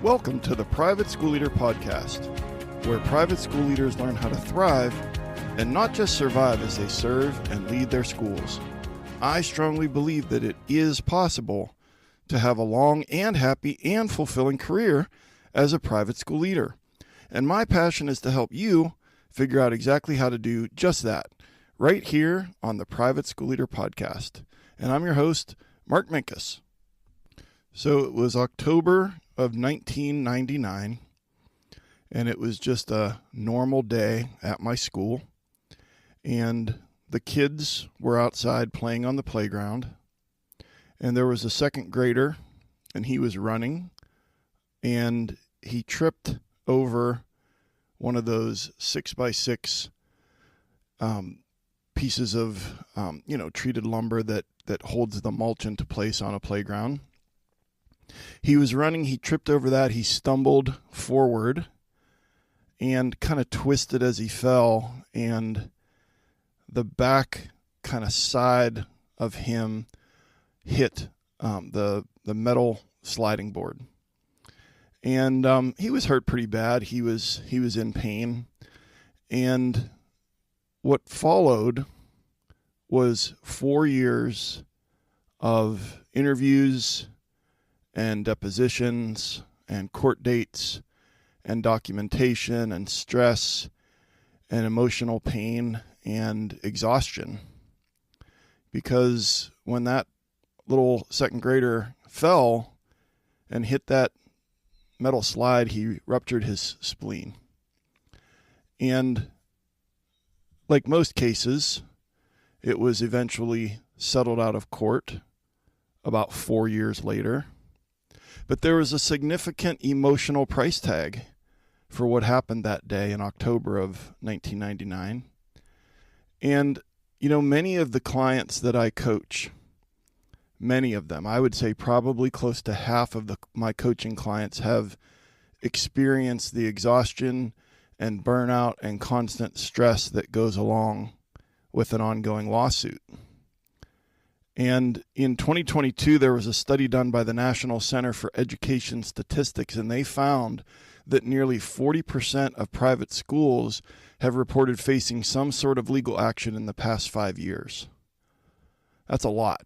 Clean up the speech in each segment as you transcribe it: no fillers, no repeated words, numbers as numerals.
Welcome to the Private School Leader Podcast, where private school leaders learn how to thrive and not just survive as they serve and lead their schools. I strongly believe that it is possible to have a long and happy and fulfilling career as a private school leader. And my passion is to help you figure out exactly how to do just that right here on the Private School Leader Podcast. And I'm your host, Mark Minkus. So it was October of 1999, and it was just a normal day at my school, and the kids were outside playing on the playground, and there was a second grader, and he was running, and he tripped over one of those 6x6 pieces of treated lumber that holds the mulch into place on a playground. He was running, he tripped over that, he stumbled forward and kind of twisted as he fell, and the back kind of side of him hit the metal sliding board. And he was hurt pretty bad. He was in pain. And what followed was 4 years of interviews and depositions and court dates and documentation and stress and emotional pain and exhaustion. Because when that little second grader fell and hit that metal slide, he ruptured his spleen. And like most cases, it was eventually settled out of court about 4 years later. But there was a significant emotional price tag for what happened that day in October of 1999. And, many of the clients that I coach, many of them, I would say probably close to half of my coaching clients have experienced the exhaustion and burnout and constant stress that goes along with an ongoing lawsuit. And in 2022, there was a study done by the National Center for Education Statistics, and they found that nearly 40% of private schools have reported facing some sort of legal action in the past 5 years. That's a lot.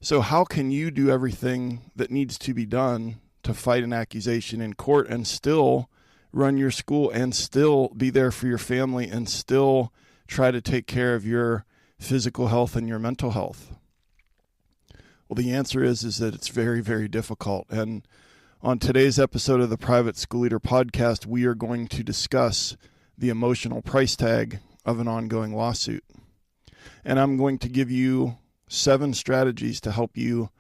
So how can you do everything that needs to be done to fight an accusation in court and still run your school and still be there for your family and still try to take care of your physical health and your mental health? Well, the answer is that it's very, very difficult. And on today's episode of the Private School Leader Podcast, we are going to discuss the emotional price tag of an ongoing lawsuit. And I'm going to give you 7 strategies to help you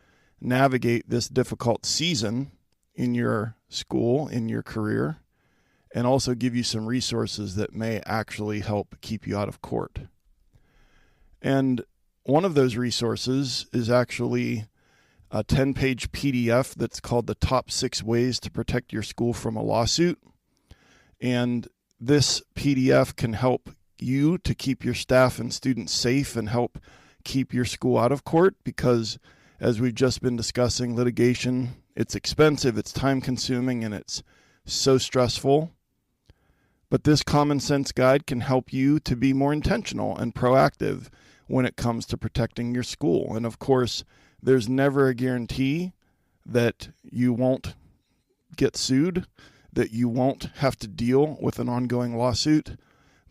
navigate this difficult season in your school, in your career, and also give you some resources that may actually help keep you out of court. And one of those resources is actually a 10-page PDF that's called the Top 6 Ways to Protect Your School from a Lawsuit. And this PDF can help you to keep your staff and students safe and help keep your school out of court, because as we've just been discussing, litigation, it's expensive, it's time-consuming, and it's so stressful. But this common sense guide can help you to be more intentional and proactive when it comes to protecting your school. And of course, there's never a guarantee that you won't get sued, that you won't have to deal with an ongoing lawsuit,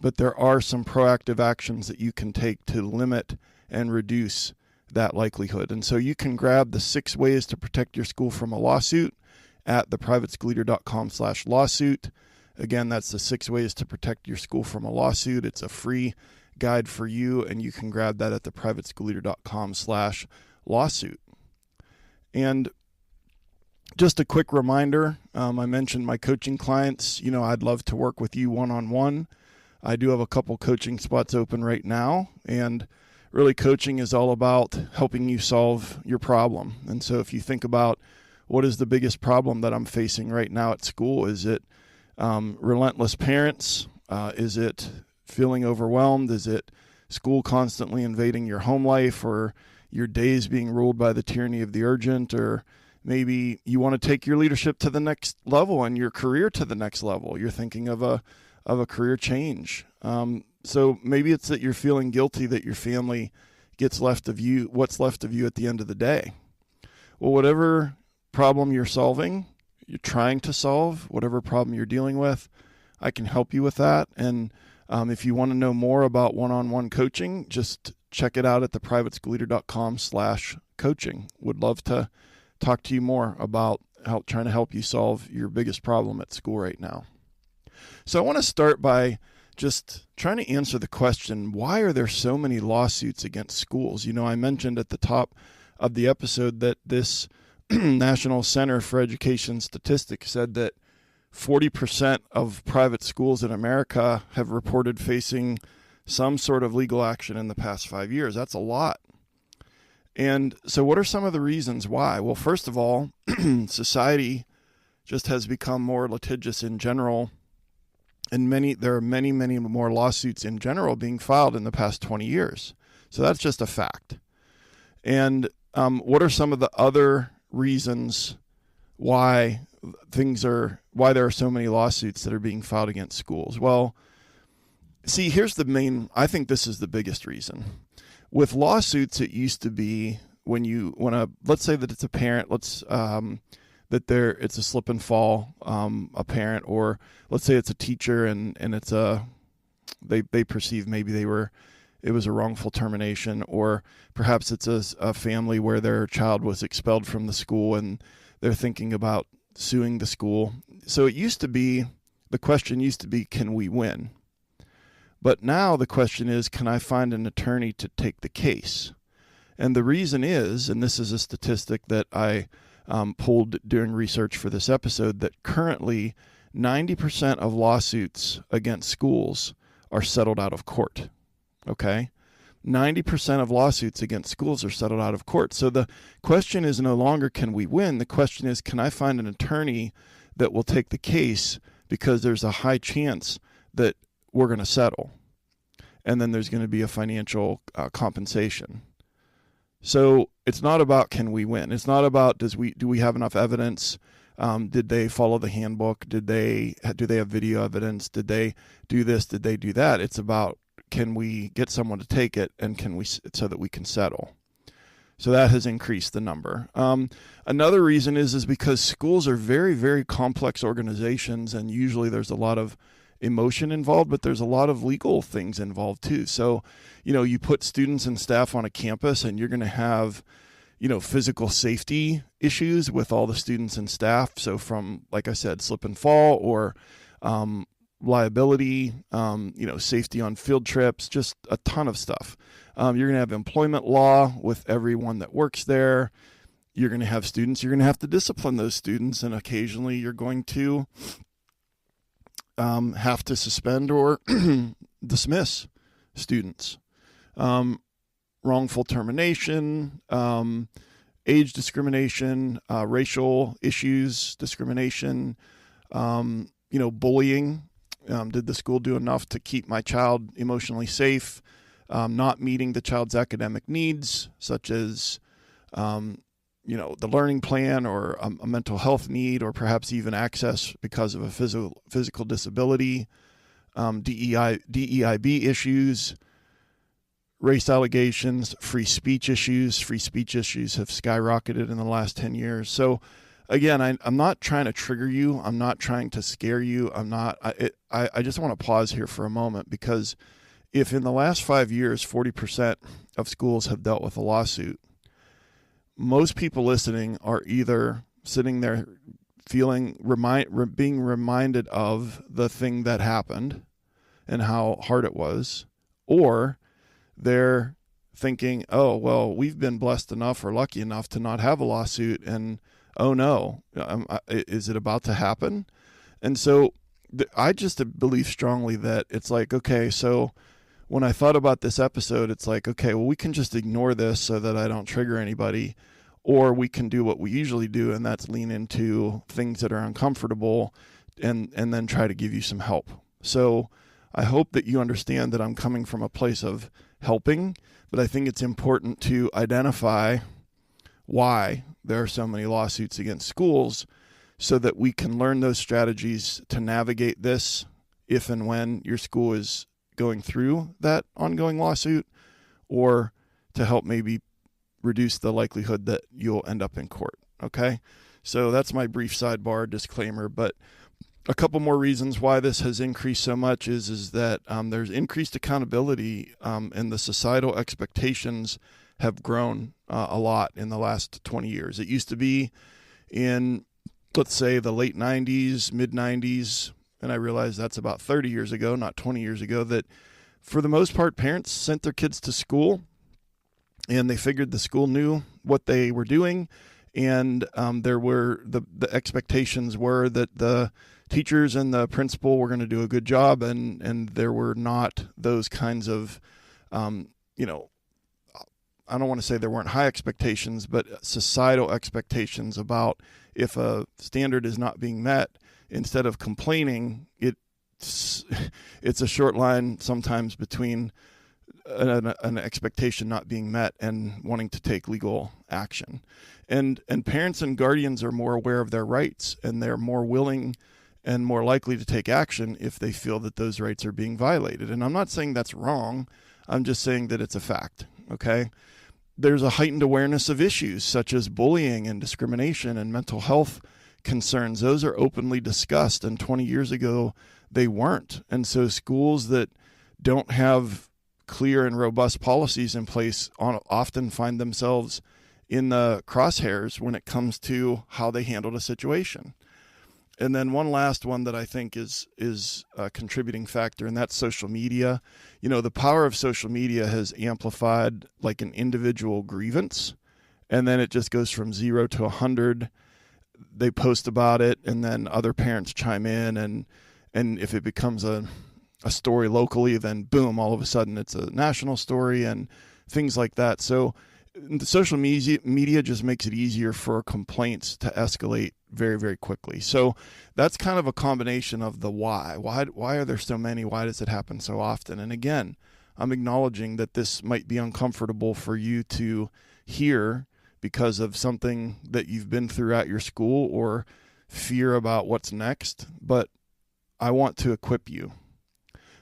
but there are some proactive actions that you can take to limit and reduce that likelihood. And so you can grab the 6 ways to protect your school from a lawsuit at theprivateschoolleader.com/lawsuit. Again, that's the 6 ways to protect your school from a lawsuit. It's a free guide for you, and you can grab that at theprivateschoolleader.com/lawsuit. And just a quick reminder, I mentioned my coaching clients. I'd love to work with you one-on-one. I do have a couple coaching spots open right now, and really coaching is all about helping you solve your problem. And so if you think about what is the biggest problem that I'm facing right now at school, is it relentless parents? Is it feeling overwhelmed? Is it school constantly invading your home life, or your days being ruled by the tyranny of the urgent, or Maybe you want to take your leadership to the next level and your career to the next level. You're thinking of a career change. So maybe it's that you're feeling guilty that your family gets what's left of you at the end of the day. Well, whatever problem you're trying to solve, whatever problem you're dealing with, I can help you with that. And if you want to know more about one-on-one coaching, just check it out at theprivateschoolleader.com/coaching. Would love to talk to you more about trying to help you solve your biggest problem at school right now. So I want to start by just trying to answer the question, why are there so many lawsuits against schools? I mentioned at the top of the episode that this National Center for Education Statistics said that 40% of private schools in America have reported facing some sort of legal action in the past 5 years. That's a lot. And so what are some of the reasons why? Well, first of all, society just has become more litigious in general. And there are many, many more lawsuits in general being filed in the past 20 years. So that's just a fact. And what are some of the other reasons why there are so many lawsuits that are being filed against schools? Well, see, I think this is the biggest reason. With lawsuits, it used to be let's say that it's a parent, it's a slip and fall, a parent, or let's say it's a teacher and it's they perceive maybe it was a wrongful termination, or perhaps it's a family where their child was expelled from the school and they're thinking about suing the school. So the question used to be, can we win? But now the question is, can I find an attorney to take the case? And the reason is, and this is a statistic that I pulled during research for this episode, that currently 90% of lawsuits against schools are settled out of court. Okay? 90% of lawsuits against schools are settled out of court. So the question is no longer, can we win? The question is, can I find an attorney that will take the case, because there's a high chance that we're going to settle, and then there's going to be a financial compensation. So it's not about, can we win? It's not about, do we have enough evidence? Did they follow the handbook? Do they have video evidence? Did they do this? Did they do that? It's about, can we get someone to take it, and so that we can settle? So that has increased the number. Another reason is because schools are very, very complex organizations, and usually there's a lot of emotion involved, but there's a lot of legal things involved too. So, you put students and staff on a campus, and you're going to have, physical safety issues with all the students and staff. So from, like I said, slip and fall, or liability, safety on field trips, just a ton of stuff. You're going to have employment law with everyone that works there. You're going to have students. You're going to have to discipline those students, and occasionally you're going to have to suspend or dismiss students. Wrongful termination, age discrimination, racial issues, discrimination, bullying. Did the school do enough to keep my child emotionally safe? Not meeting the child's academic needs, such as the learning plan, or a mental health need, or perhaps even access because of a physical disability, DEIB issues, race allegations, free speech issues. Free speech issues have skyrocketed in the last 10 years. So again, I'm not trying to trigger you. I'm not trying to scare you. I just want to pause here for a moment, because if in the last 5 years, 40% of schools have dealt with a lawsuit, most people listening are either sitting there being reminded of the thing that happened and how hard it was, or they're thinking, oh, well, we've been blessed enough or lucky enough to not have a lawsuit, and oh no, is it about to happen? And so I just believe strongly that it's like, okay, so when I thought about this episode, it's like, okay, well, we can just ignore this so that I don't trigger anybody, or we can do what we usually do, and that's lean into things that are uncomfortable and then try to give you some help. So I hope that you understand that I'm coming from a place of helping, but I think it's important to identify why there are so many lawsuits against schools, so that we can learn those strategies to navigate this if and when your school is going through that ongoing lawsuit, or to help maybe reduce the likelihood that you'll end up in court. Okay? So that's my brief sidebar disclaimer. But a couple more reasons why this has increased so much is that there's increased accountability, and the societal expectations have grown a lot in the last 20 years. It used to be in, let's say, the late 90s, mid 90s, and I realize that's about 30 years ago, not 20 years ago, that for the most part, parents sent their kids to school and they figured the school knew what they were doing. And there were the expectations were that the teachers and the principal were going to do a good job, and there were not those kinds of, I don't want to say there weren't high expectations, but societal expectations about if a standard is not being met, instead of complaining, it's a short line sometimes between an expectation not being met and wanting to take legal action. And parents and guardians are more aware of their rights, and they're more willing and more likely to take action if they feel that those rights are being violated. And I'm not saying that's wrong. I'm just saying that it's a fact. Okay? There's a heightened awareness of issues such as bullying and discrimination and mental health concerns. Those are openly discussed, and 20 years ago they weren't. And so schools that don't have clear and robust policies in place often find themselves in the crosshairs when it comes to how they handled a situation. And then one last one that I think is a contributing factor, and that's social media. The power of social media has amplified like an individual grievance, and then it just goes from 0 to 100. They post about it, and then other parents chime in, and if it becomes a story locally, then boom, all of a sudden it's a national story and things like that. So the social media just makes it easier for complaints to escalate very, very quickly. So that's kind of a combination of the why. Why are there so many? Why does it happen so often? And again, I'm acknowledging that this might be uncomfortable for you to hear because of something that you've been through at your school or fear about what's next, but I want to equip you.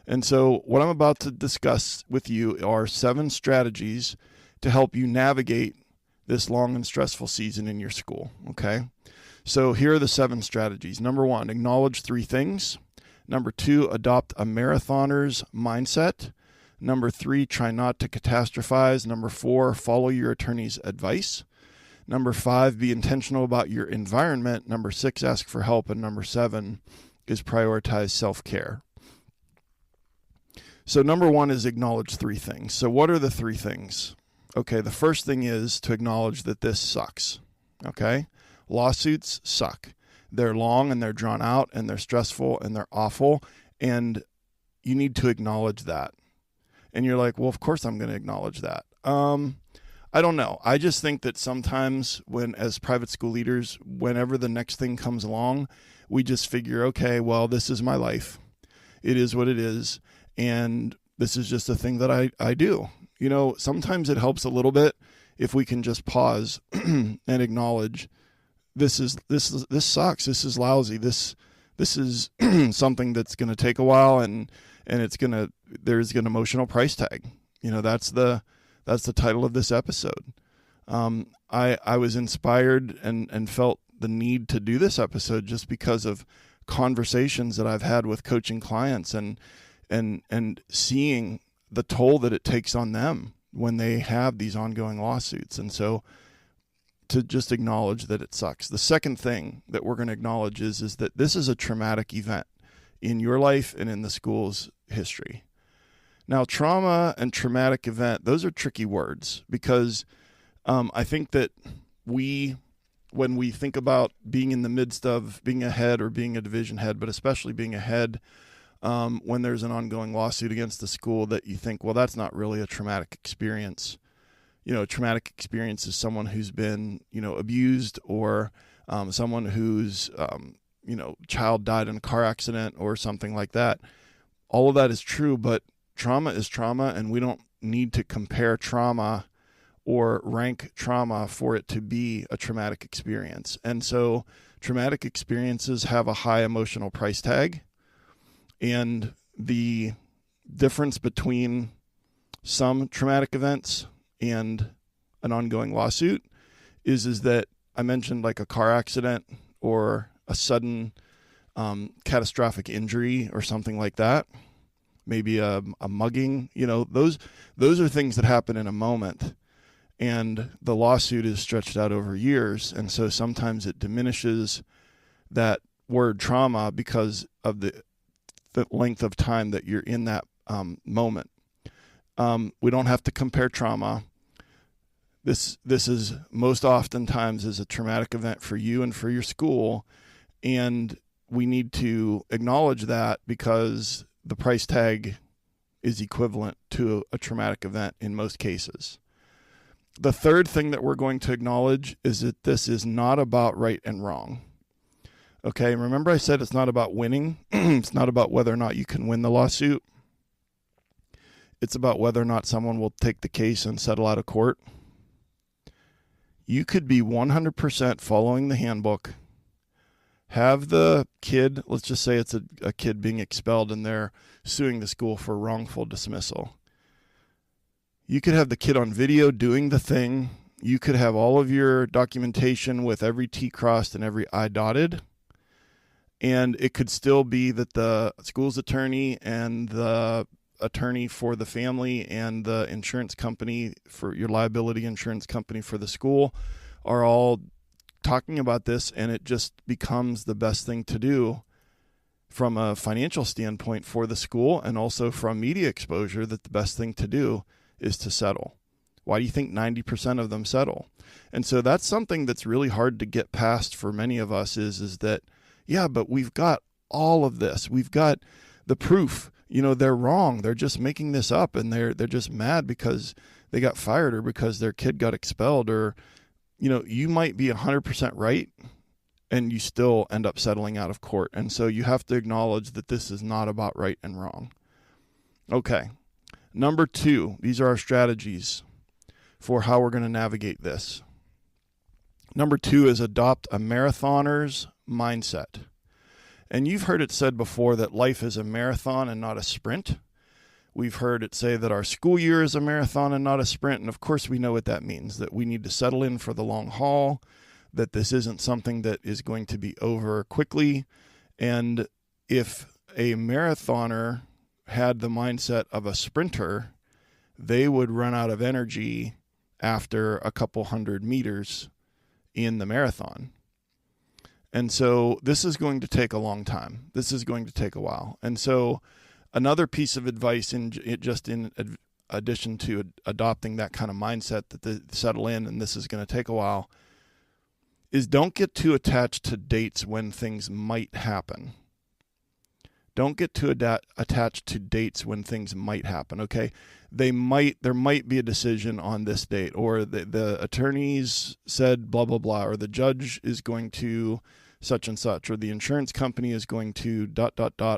And so what I'm about to discuss with you are 7 strategies to help you navigate this long and stressful season in your school, okay? So here are the 7 strategies. Number 1, acknowledge 3 things. Number 2, adopt a marathoner's mindset. Number 3, try not to catastrophize. Number 4, follow your attorney's advice. Number 5, be intentional about your environment. Number 6, ask for help. And number 7 is prioritize self-care. So number 1 is acknowledge 3 things. So what are the 3 things? Okay, the first thing is to acknowledge that this sucks, okay? Lawsuits suck. They're long and they're drawn out and they're stressful and they're awful, and you need to acknowledge that. And you're like, well, of course I'm going to acknowledge that. I don't know. I just think that sometimes as private school leaders, whenever the next thing comes along, we just figure, okay, well, this is my life. It is what it is. And this is just a thing that I do. Sometimes it helps a little bit if we can just pause and acknowledge this sucks. This is lousy. This is something that's going to take a while, and there's an emotional price tag. That's the title of this episode. I was inspired and felt the need to do this episode just because of conversations that I've had with coaching clients and seeing the toll that it takes on them when they have these ongoing lawsuits. And so to just acknowledge that it sucks. The second thing that we're going to acknowledge is that this is a traumatic event in your life and in the school's history. Now, trauma and traumatic event, those are tricky words because I think that when we think about being in the midst of being a head or being a division head, but especially being a head, when there's an ongoing lawsuit against the school, that you think, well, that's not really a traumatic experience. A traumatic experience is someone who's been, abused, or someone whose, child died in a car accident or something like that. All of that is true, but trauma is trauma, and we don't need to compare trauma or rank trauma for it to be a traumatic experience. And so traumatic experiences have a high emotional price tag. And the difference between some traumatic events and an ongoing lawsuit is that I mentioned like a car accident or a sudden catastrophic injury or something like that. Maybe a mugging, those are things that happen in a moment, and the lawsuit is stretched out over years. And so sometimes it diminishes that word trauma because of the length of time that you're in that moment. We don't have to compare trauma. This is most oftentimes is a traumatic event for you and for your school, and we need to acknowledge that because the price tag is equivalent to a traumatic event in most cases. The third thing that we're going to acknowledge is that this is not about right and wrong. Okay, remember I said it's not about winning. It's not about whether or not you can win the lawsuit. It's about whether or not someone will take the case and settle out of court. You could be 100% following the handbook, have the kid, let's just say it's a kid being expelled and they're suing the school for wrongful dismissal. You could have the kid on video doing the thing. You could have all of your documentation with every T crossed and every I dotted. And it could still be that the school's attorney and the attorney for the family and the insurance company for your liability insurance company for the school are all talking about this, and it just becomes the best thing to do from a financial standpoint for the school, and also from media exposure, that the best thing to do is to settle. Why do you think 90% of them settle? And so that's something that's really hard to get past for many of us is that, yeah, but we've got all of this. We've got the proof. They're wrong. They're just making this up, and they're just mad because they got fired or because their kid got expelled, or you might be 100% right and you still end up settling out of court. And so you have to acknowledge that this is not about right and wrong. Okay. Number 2, these are our strategies for how we're going to navigate this. Number 2 is adopt a marathoner's mindset. And you've heard it said before that life is a marathon and not a sprint. We've heard it say that our school year is a marathon and not a sprint. And of course, we know what that means, that we need to settle in for the long haul, that this isn't something that is going to be over quickly. And if a marathoner had the mindset of a sprinter, they would run out of energy after a couple hundred meters in the marathon. And so this is going to take a long time. This is going to take a while. And so another piece of advice, in addition to adopting that kind of mindset that they settle in and this is going to take a while, is don't get too attached to dates when things might happen. Don't get too attached to dates when things might happen, okay? There might be a decision on this date, or the attorneys said blah, blah, blah, or the judge is going to such and such, or the insurance company is going to ...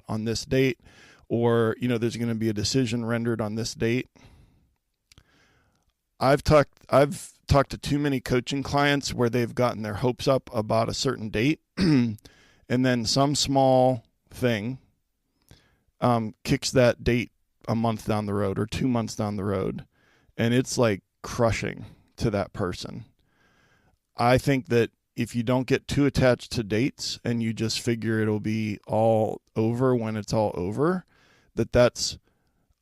on this date, or, there's going to be a decision rendered on this date. I've talked to too many coaching clients where they've gotten their hopes up about a certain date, and then some small thing kicks that date a month down the road or 2 months down the road, and it's like crushing to that person. I think that if you don't get too attached to dates and you just figure it'll be all over when it's all over, that's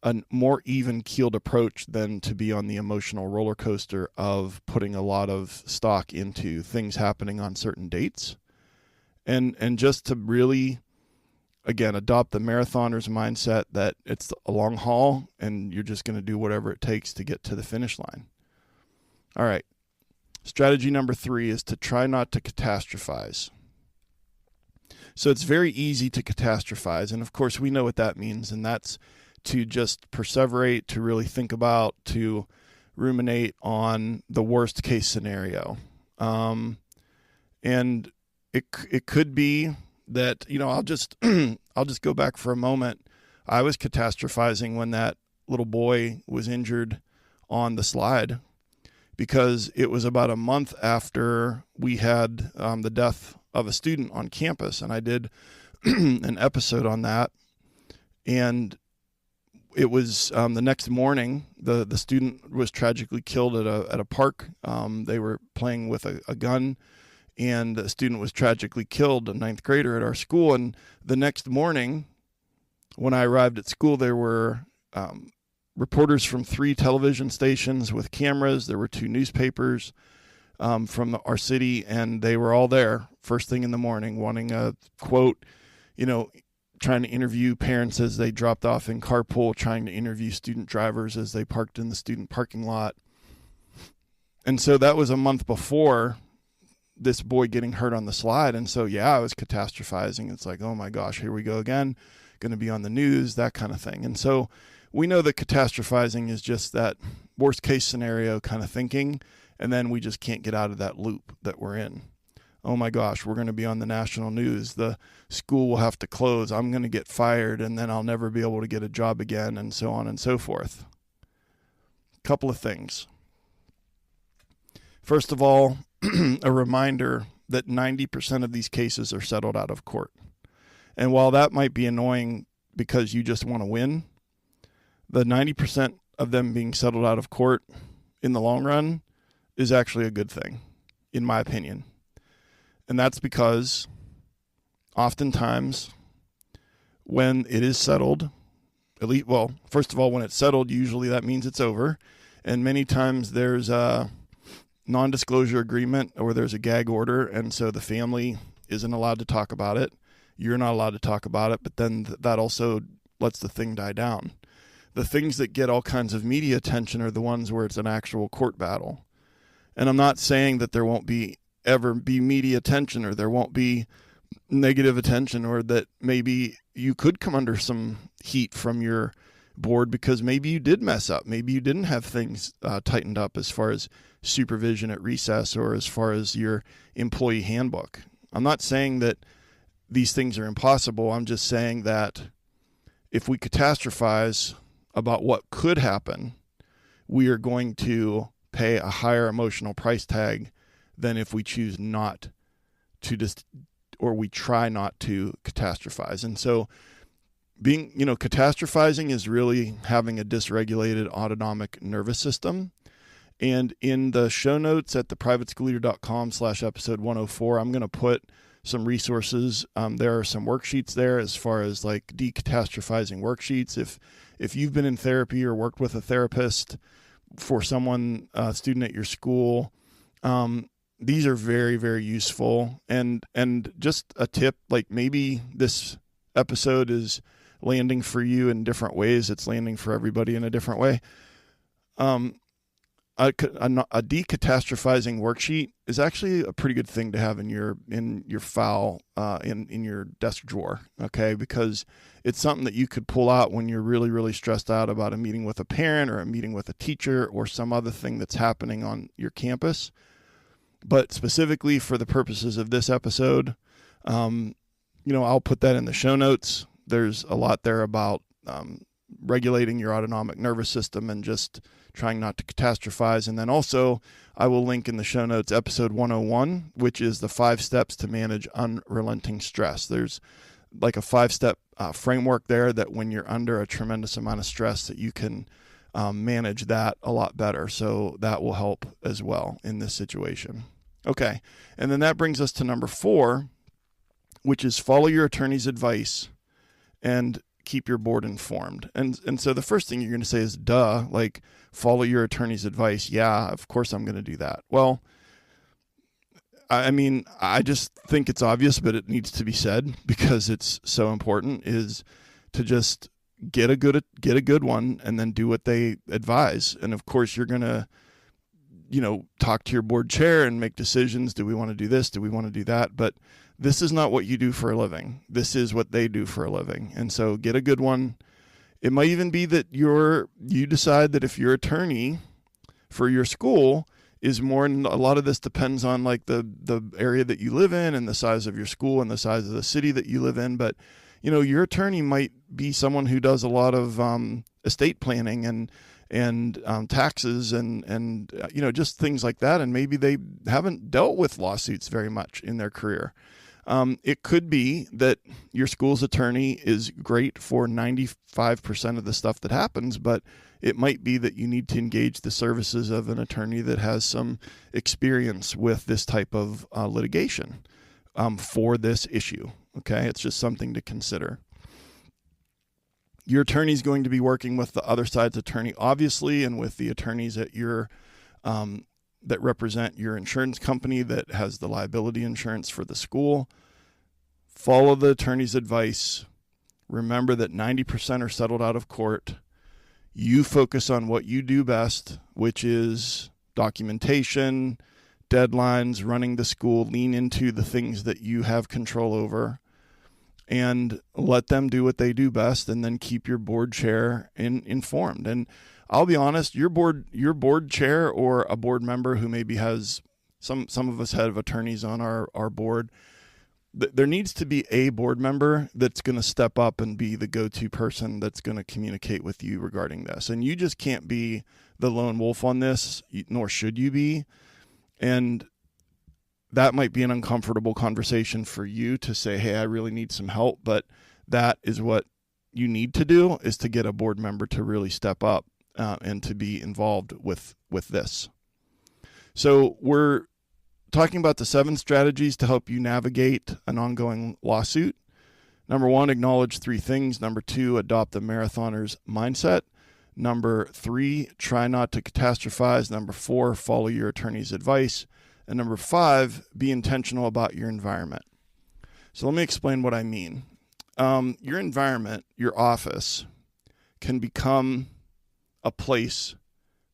a more even-keeled approach than to be on the emotional roller coaster of putting a lot of stock into things happening on certain dates. And just to really, again, adopt the marathoner's mindset that it's a long haul and you're just going to do whatever it takes to get to the finish line. All right. Strategy number 3 is to try not to catastrophize. So it's very easy to catastrophize. And of course, we know what that means. And that's to just perseverate, to really think about, to ruminate on the worst case scenario. And it could be that, I'll just go back for a moment. I was catastrophizing when that little boy was injured on the slide, because it was about a month after we had the death of a student on campus. And I did an episode on that. And it was the next morning, the student was tragically killed at a park. They were playing with a gun, and the student was tragically killed, a ninth grader at our school. And the next morning, when I arrived at school, there were reporters from 3 television stations with cameras. There were 2 newspapers from our city, and they were all there first thing in the morning, wanting a quote, trying to interview parents as they dropped off in carpool, trying to interview student drivers as they parked in the student parking lot. And so that was a month before this boy getting hurt on the slide. And so, I was catastrophizing. It's like, oh my gosh, here we go again, going to be on the news, that kind of thing. And so we know that catastrophizing is just that worst case scenario kind of thinking. And then we just can't get out of that loop that we're in. Oh my gosh, we're going to be on the national news. The school will have to close. I'm going to get fired, and then I'll never be able to get a job again, and so on and so forth. Couple of things. First of all, a reminder that 90% of these cases are settled out of court. And while that might be annoying because you just want to win, the 90% of them being settled out of court in the long run is actually a good thing, in my opinion. And that's because oftentimes when it is settled, first of all, when it's settled, usually that means it's over. And many times there's a non-disclosure agreement or there's a gag order. And so the family isn't allowed to talk about it. You're not allowed to talk about it. But then that also lets the thing die down. The things that get all kinds of media attention are the ones where it's an actual court battle. And I'm not saying that there won't ever be media attention or there won't be negative attention or that maybe you could come under some heat from your board because maybe you did mess up. Maybe you didn't have things tightened up as far as supervision at recess or as far as your employee handbook. I'm not saying that these things are impossible. I'm just saying that if we catastrophize about what could happen, we are going to pay a higher emotional price tag than if we choose not to or we try not to catastrophize. And so catastrophizing is really having a dysregulated autonomic nervous system. And in the show notes at theprivateschoolleader.com/episode 104, I'm going to put some resources. There are some worksheets there as far as like decatastrophizing worksheets. If you've been in therapy or worked with a therapist for someone, student at your school, these are very, very useful. And just a tip, like maybe this episode is landing for you in different ways. It's landing for everybody in a different way. A decatastrophizing worksheet is actually a pretty good thing to have in your file, in your desk drawer. Okay. Because it's something that you could pull out when you're really, really stressed out about a meeting with a parent or a meeting with a teacher or some other thing that's happening on your campus. But specifically for the purposes of this episode, I'll put that in the show notes. There's a lot there about regulating your autonomic nervous system and just trying not to catastrophize. And then also I will link in the show notes episode 101, which is the 5 steps to manage unrelenting stress. There's like a 5-step framework there that when you're under a tremendous amount of stress that you can manage that a lot better. So that will help as well in this situation. Okay. And then that brings us to number 4, which is follow your attorney's advice and keep your board informed. And so the first thing you're going to say is, duh, like follow your attorney's advice. Yeah, of course I'm going to do that. Well, I mean, I just think it's obvious, but it needs to be said because it's so important, is to just get a good one and then do what they advise. And of course you're going to, talk to your board chair and make decisions. Do we want to do this? Do we want to do that? But this is not what you do for a living. This is what they do for a living. And so get a good one. It might even be that you decide that if your attorney for your school is more, and a lot of this depends on like the area that you live in and the size of your school and the size of the city that you live in. But, your attorney might be someone who does a lot of estate planning and taxes and just things like that. And maybe they haven't dealt with lawsuits very much in their career. It could be that your school's attorney is great for 95% of the stuff that happens, but it might be that you need to engage the services of an attorney that has some experience with this type of litigation for this issue. Okay, it's just something to consider. Your attorney is going to be working with the other side's attorney, obviously, and with the attorneys at your that represent your insurance company that has the liability insurance for the school. Follow the attorney's advice. Remember that 90% are settled out of court. You focus on what you do best, which is documentation, deadlines, running the school. Lean into the things that you have control over and let them do what they do best, and then keep your board chair informed. And I'll be honest, your board chair or a board member who maybe has some of us have attorneys on our board, there needs to be a board member that's going to step up and be the go-to person that's going to communicate with you regarding this. And you just can't be the lone wolf on this, nor should you be. And that might be an uncomfortable conversation for you to say, hey, I really need some help. But that is what you need to do, is to get a board member to really step up and to be involved with this. So we're talking about the 7 strategies to help you navigate an ongoing lawsuit. Number 1, acknowledge 3 things. Number 2, adopt the marathoner's mindset. Number 3, try not to catastrophize. Number 4, follow your attorney's advice. And number 5, be intentional about your environment. So let me explain what I mean. Your environment, your office, can become a place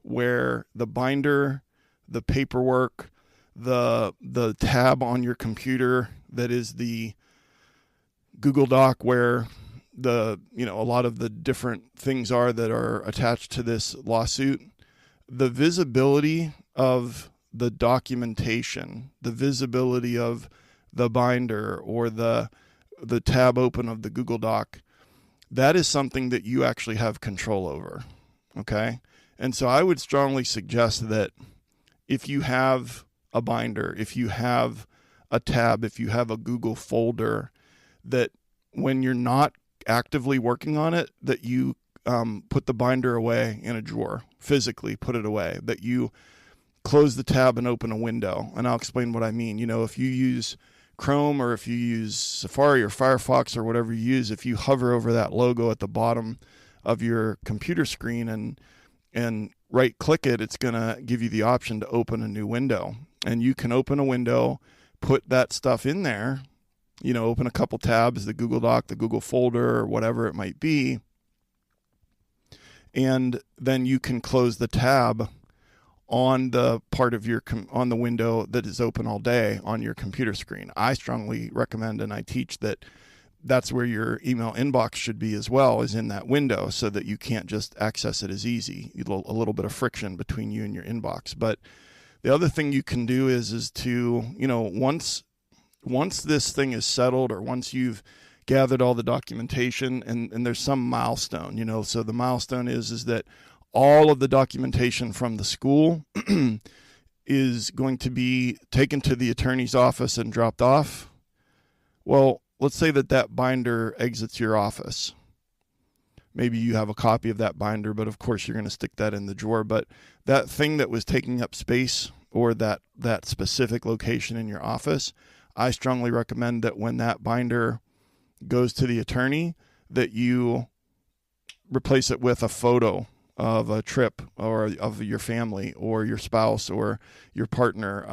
where the binder, the paperwork, the tab on your computer that is the Google Doc where a lot of the different things are that are attached to this lawsuit, the visibility of the documentation, the visibility of the binder or the tab open of the Google Doc, that is something that you actually have control over. Okay. And so I would strongly suggest that if you have a binder, if you have a tab, if you have a Google folder, that when you're not actively working on it, that you put the binder away in a drawer, physically put it away, that you close the tab and open a window. And I'll explain what I mean. If you use Chrome or if you use Safari or Firefox or whatever you use, if you hover over that logo at the bottom of your computer screen and right click it, it's going to give you the option to open a new window. And you can open a window, put that stuff in there, open a couple tabs, the Google Doc, the Google folder, or whatever it might be. And then you can close the tab on the part of on the window that is open all day on your computer screen. I strongly recommend, and I teach that that's where your email inbox should be as well, is in that window, so that you can't just access it as easy. A little bit of friction between you and your inbox. But the other thing you can do is to, once this thing is settled, or once you've gathered all the documentation and there's some milestone, so the milestone is that all of the documentation from the school is going to be taken to the attorney's office and dropped off. Well, let's say that binder exits your office. Maybe you have a copy of that binder, but of course you're going to stick that in the drawer. But that thing that was taking up space, or that specific location in your office, I strongly recommend that when that binder goes to the attorney, that you replace it with a photo of a trip or of your family or your spouse or your partner,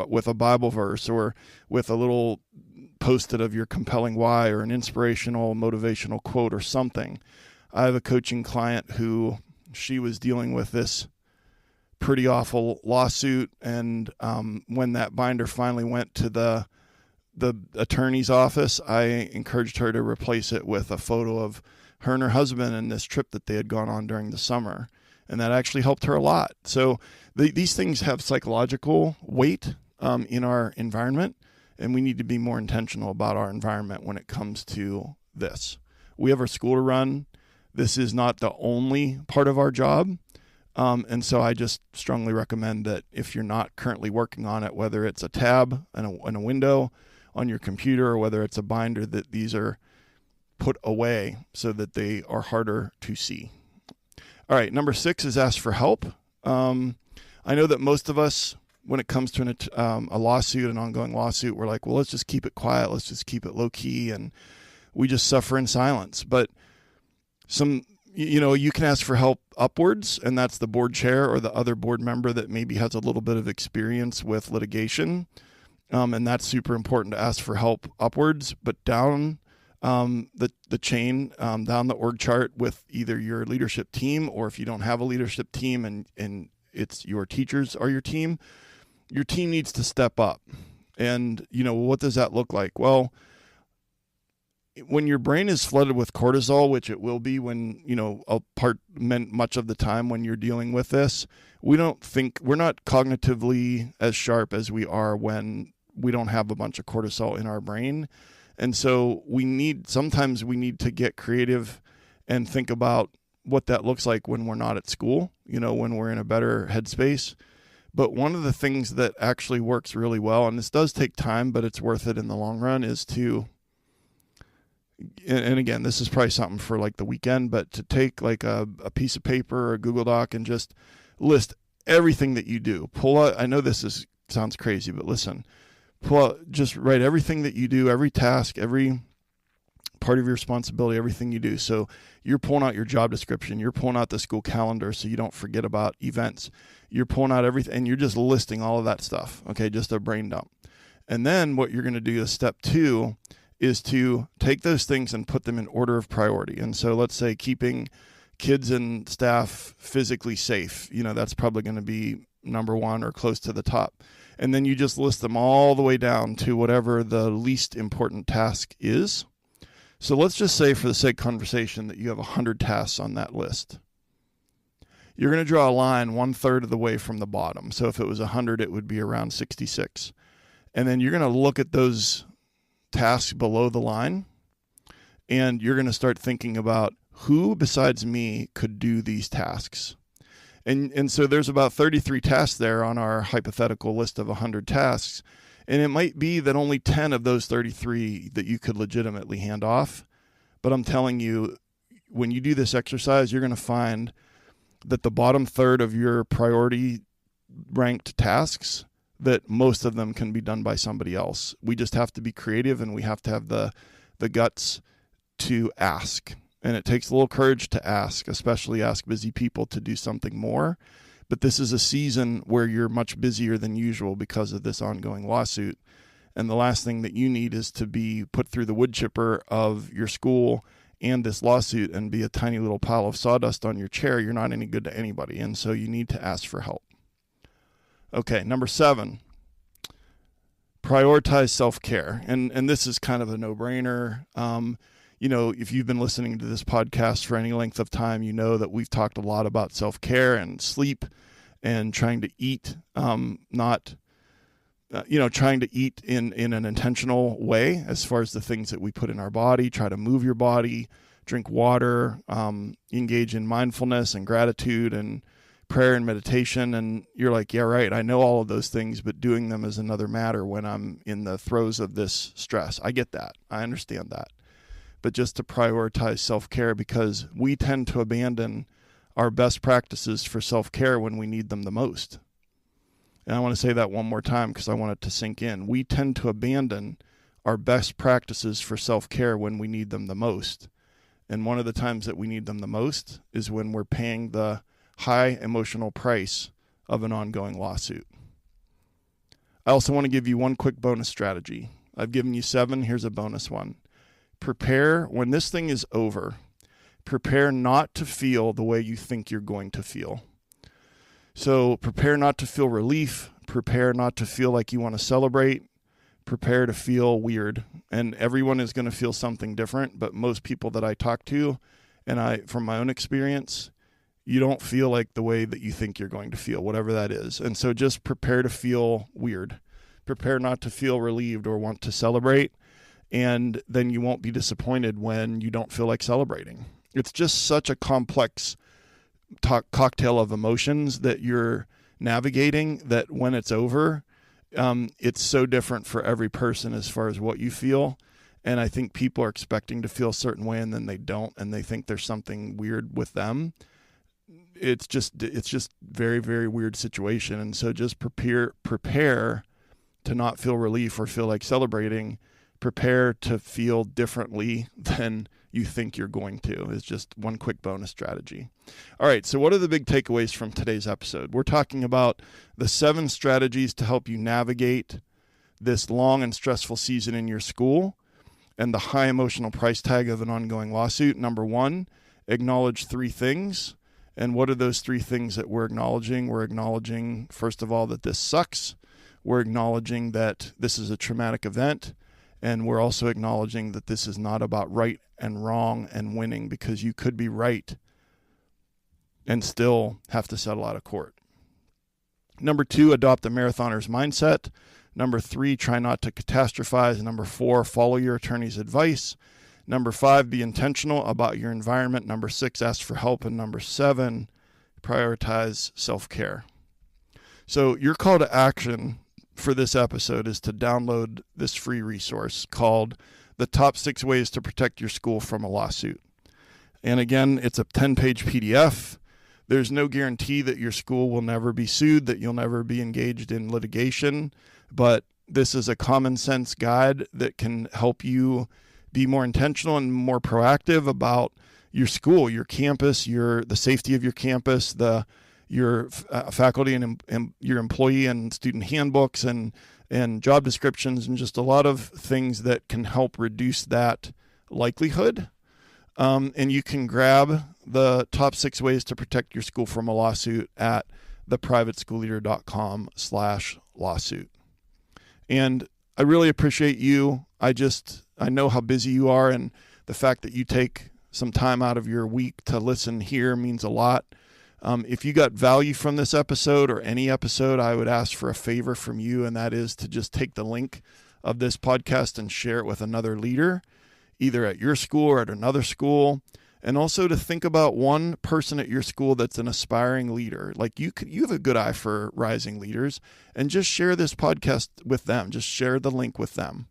with a Bible verse or with a little post-it of your compelling why or an inspirational, motivational quote or something. I have a coaching client who, she was dealing with this pretty awful lawsuit, and when that binder finally went to the attorney's office, I encouraged her to replace it with a photo of her and her husband and this trip that they had gone on during the summer. And that actually helped her a lot. So these things have psychological weight in our environment, and we need to be more intentional about our environment when it comes to this. We have our school to run. This is not the only part of our job, And so I just strongly recommend that if you're not currently working on it, whether it's a tab and a window on your computer or whether it's a binder, that these are put away so that they are harder to see. All right, number 6 is ask for help. I know that most of us, when it comes to a lawsuit, an ongoing lawsuit, we're like, well, let's just keep it quiet. Let's just keep it low key. And we just suffer in silence. But you can ask for help upwards, and that's the board chair or the other board member that maybe has a little bit of experience with litigation. And that's super important to ask for help upwards, but down the chain, down the org chart with either your leadership team, or if you don't have a leadership team and it's your teachers are your team needs to step up. And, what does that look like? Well, when your brain is flooded with cortisol, which it will be when, much of the time when you're dealing with this, we're not cognitively as sharp as we are when we don't have a bunch of cortisol in our brain. And so sometimes we need to get creative and think about what that looks like when we're not at school, when we're in a better headspace. But one of the things that actually works really well, and this does take time, but it's worth it in the long run, is to, and again, this is probably something for like the weekend, but to take like a piece of paper or a Google Doc and just list everything that you do. Pull out, I know sounds crazy, but listen, just write everything that you do, every task, every part of your responsibility, everything you do. So you're pulling out your job description, you're pulling out the school calendar so you don't forget about events. You're pulling out everything, and you're just listing all of that stuff. Okay, just a brain dump. And then what you're going to do is step 2 is to take those things and put them in order of priority. And so let's say keeping kids and staff physically safe, that's probably going to be number 1 or close to the top. And then you just list them all the way down to whatever the least important task is. So let's just say, for the sake of conversation, that you have 100 tasks on that list. You're going to draw a line 1/3 of the way from the bottom. So if it was 100, it would be around 66. And then you're going to look at those tasks below the line, and you're going to start thinking about who besides me could do these tasks. And so there's about 33 tasks there on our hypothetical list of 100 tasks. And it might be that only 10 of those 33 that you could legitimately hand off. But I'm telling you, when you do this exercise, you're going to find that the bottom third of your priority ranked tasks, that most of them can be done by somebody else. We just have to be creative, and we have to have the guts to ask. And it takes a little courage to ask, especially ask busy people to do something more. But this is a season where you're much busier than usual because of this ongoing lawsuit. And the last thing that you need is to be put through the wood chipper of your school and this lawsuit and be a tiny little pile of sawdust on your chair. You're not any good to anybody. And so you need to ask for help. Okay, number 7, prioritize self-care. And this is kind of a no-brainer. If you've been listening to this podcast for any length of time, you know that we've talked a lot about self-care and sleep and trying to eat, trying to eat in an intentional way as far as the things that we put in our body. Try to move your body, drink water, engage in mindfulness and gratitude and prayer and meditation. And you're like, yeah, right, I know all of those things, but doing them is another matter when I'm in the throes of this stress. I get that. I understand that. But just to prioritize self-care, because we tend to abandon our best practices for self-care when we need them the most. And I want to say that one more time because I want it to sink in. We tend to abandon our best practices for self-care when we need them the most. And one of the times that we need them the most is when we're paying the high emotional price of an ongoing lawsuit. I also want to give you one quick bonus strategy. I've given you 7. Here's a bonus one. Prepare, when this thing is over, prepare not to feel the way you think you're going to feel. So prepare not to feel relief. Prepare not to feel like you want to celebrate. Prepare to feel weird. And everyone is going to feel something different, but most people that I talk to, and from my own experience, you don't feel like the way that you think you're going to feel, whatever that is. And so just prepare to feel weird. Prepare not to feel relieved or want to celebrate. And then you won't be disappointed when you don't feel like celebrating. It's just such a complex cocktail of emotions that you're navigating, that when it's over, it's so different for every person as far as what you feel. And I think people are expecting to feel a certain way and then they don't, and they think there's something weird with them. It's just very, very weird situation. And so just prepare to not feel relief or feel like celebrating. Prepare to feel differently than you think you're going to, is just one quick bonus strategy. All right, so what are the big takeaways from today's episode? We're talking about the 7 strategies to help you navigate this long and stressful season in your school and the high emotional price tag of an ongoing lawsuit. Number 1, acknowledge 3 things. And what are those 3 things that we're acknowledging? We're acknowledging, first of all, that this sucks. We're acknowledging that this is a traumatic event. And we're also acknowledging that this is not about right and wrong and winning, because you could be right and still have to settle out of court. Number 2, adopt the marathoner's mindset. Number 3, try not to catastrophize. Number 4, follow your attorney's advice. Number 5, be intentional about your environment. Number 6, ask for help. And number 7, prioritize self-care. So your call to action for this episode is to download this free resource called The Top 6 Ways to Protect Your School from a Lawsuit. And again, it's a 10-page PDF. There's no guarantee that your school will never be sued, that you'll never be engaged in litigation, but this is a common sense guide that can help you be more intentional and more proactive about your school, your campus, the safety of your campus, your faculty and your employee and student handbooks and job descriptions, and just a lot of things that can help reduce that likelihood. And you can grab the top 6 ways to protect your school from a lawsuit at theprivateschoolleader.com/lawsuit. And I really appreciate you. I know how busy you are, and the fact that you take some time out of your week to listen here means a lot. If you got value from this episode or any episode, I would ask for a favor from you, and that is to just take the link of this podcast and share it with another leader, either at your school or at another school, and also to think about one person at your school that's an aspiring leader. Like you have a good eye for rising leaders, and just share this podcast with them. Just share the link with them.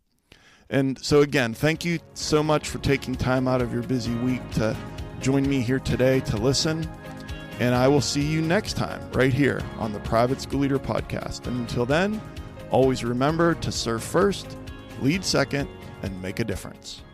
And so again, thank you so much for taking time out of your busy week to join me here today to listen. And I will see you next time right here on the Private School Leader Podcast. And until then, always remember to serve first, lead second, and make a difference.